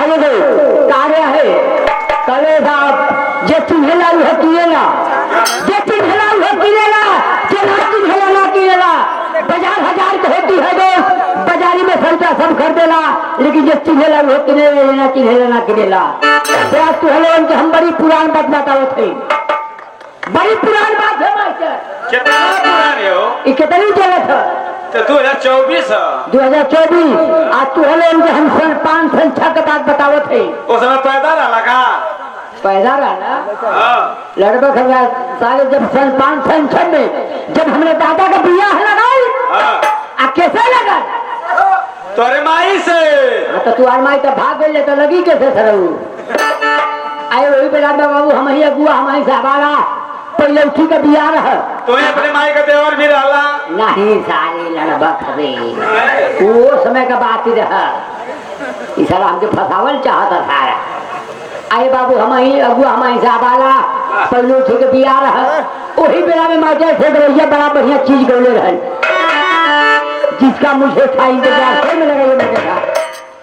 अरे कार्य है करे साहब जे तुम्हें लाऊ है किएला जे तुम्हें लाऊ है किएला जे ना तुम्हें ना किएला बाजार हजार की होती है दोस्त बाजारी में खर्चा सब खरीदेला लेकिन जे तुम्हें लाऊ है किने ना किनेला आज तू हेलो उनके हम बड़ी पुरान बात बताओ थे बड़ी पुरान बात है मास्टर कितना पुरान हो ये कितनी जगह था तो 2024 आज तू हेलो उनके हम 5 साल 6 के बाद बताओ थे उस समय पैदा ना लगा पैदा रहा लड़का खबरा साले जब 5 साल 6 में जब हमने दादा का बियाह लगाई आ कैसे लगा तोरे माई से तो तू माई तो भाग गई तो लगी कैसे सरऊ आए वही बेटा बाबू हम ही अगुआ हमारी साबारा पहले उठी का बियाह रहा तो अपने माई का देवर भी रहला नहीं सारे लड़बा खबे वो समय का बात ही रहा इस साला हमके फसावल चाहता था आए बाबू हम ही अगुआ हमारी साबाला पहले उठी के बियाह रहा वही बेला में माजा से भैया बड़ा बढ़िया चीज गौले रहे जिसका मुझे था इंतजार फिर में लगा ये मुझे था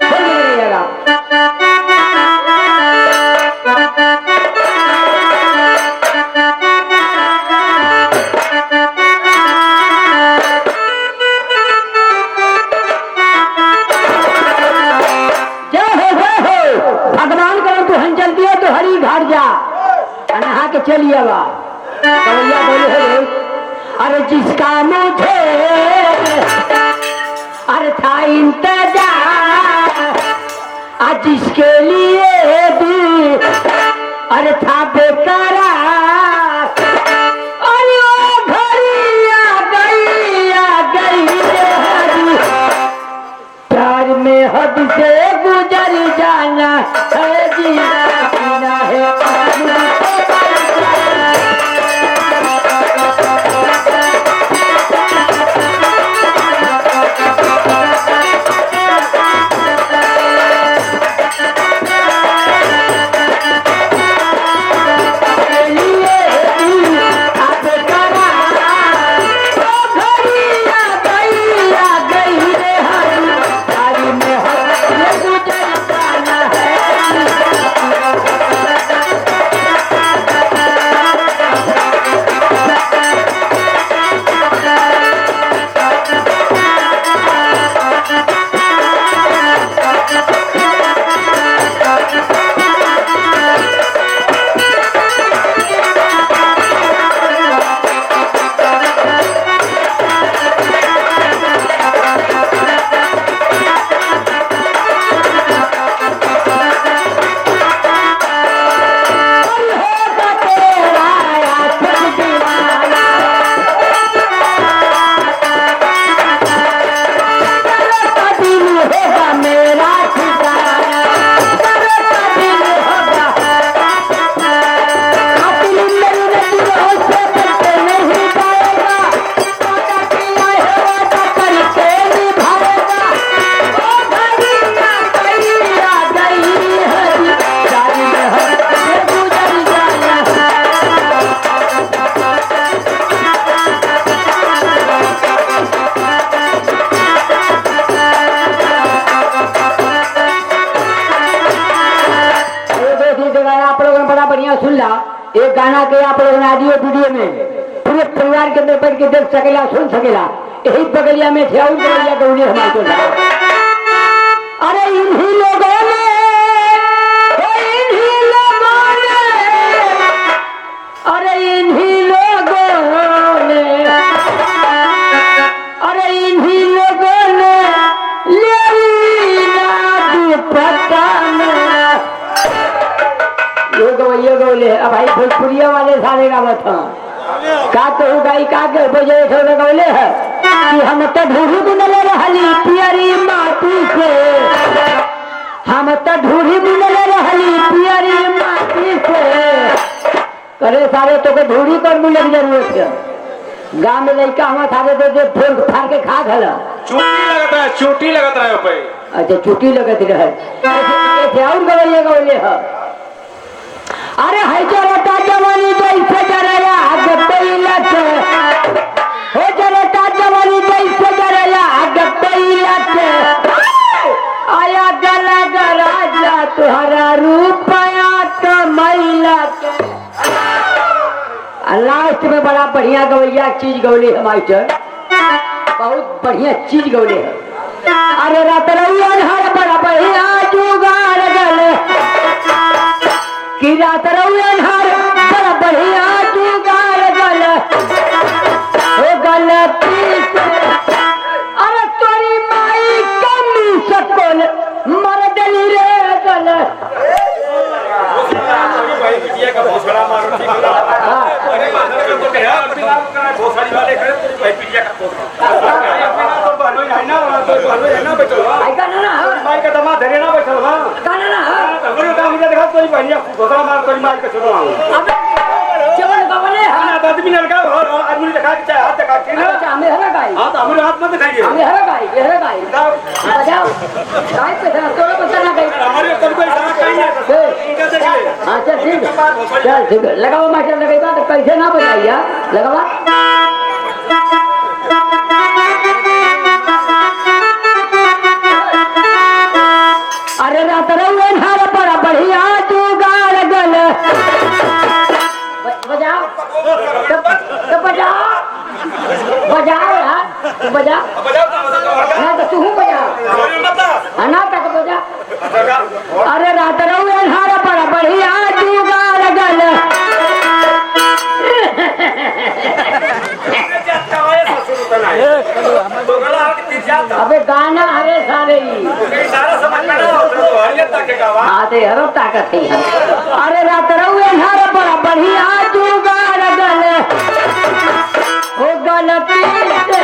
फिर में लगेगा भगवान करें तो हम चलती है तो हरी घाट जा नहा के चलिए बा भैया बोले अरे जिसका मुझे अरे था इंतजार आज जिसके लिए भी अरे था बेकरार अरे ओ घड़ी आ गई प्यार में हद से गुजर जाना है जीना है एक गाना के आप लोग ऑडियो वीडियो में पूरे परिवार के अंदर बैठ के देख सकेला सुन सकेला यही बगलिया में थे और बगलिया गौली हमारे तो अरे इन्हीं लोगों ने अरे इन्हीं लोगों ने अरे इन्हीं लोगों ने ये गौले अब भाई भोजपुरिया वाले सारे का बता का कहू गाई का के बजे थोड़े गौले है कि हम तो ढूढ़ी बुनले रहली पियरी माटी से हम तो ढूढ़ी बुनले रहली पियरी माटी से करे सारे तो के ढूढ़ी कर मिले की जरूरत है गांव में लड़का हमारे सारे दे फोड़ फाड़ के खा खला चोटी लगता है पे अच्छा चोटी लगती रहे ऐसे और गौले गौले है अरे है जरता जवानी जैसे जरया आग पैलत हो जरता जवानी जैसे जरया आग पैलत आय लास्ट में बड़ा बढ़िया गवैया चीज गौले है मास्टर, बहुत बढ़िया चीज गौले है। अरे रात रउआ हर बड़ा बढ़िया जुगाड़ गले कि रात रउआ हर बड़ा बढ़िया जुगाड़ गले हो गलती से अरे तोरी माई कमी सकल मर दली रे गले। भाई बिटिया का भोसड़ा मारो ठीक है। अरे माधर को कह यार बिना कराए भोसड़ी वाले करे तो भाई बिटिया का भोसड़ा तो बनो है ना तो बनो है ना बचो आई का ना माई का दमा धरे ना बचो ना गाना ना हमरे काम मुझे देखा तो बढ़िया भोसड़ा मार तो माई का सुनो अबे चवन गवले है ना आदमी लड़का और आदमी दिखा के चाहे हाथ दिखा के ना हमें हरा गाई हां तो हमारे हाथ मत दिखाइए हमें हरा गाई बजाओ गाय पे ना तोड़ा बचा ना गाई हमारे तब कोई समझ नहीं है इनका देख ले हां चल ठीक है चल ठीक है लगाओ मास्टर लगाइबा तो कैसे ना बजाइया लगावा अरे रात रउआ हर बड़ा बढ़िया जुगाड़ गले बजाओ तो बजाओ बजाओ यार बजा ना तो तू बजा ना तक बजा। अरे रात रउआ हर बड़ा बढ़िया जुगाड़ गले अबे गाना अरे सारे आते हरो ताकत है। अरे रात रउआ हर बड़ा बढ़िया जुगाड़ गले हो गलती से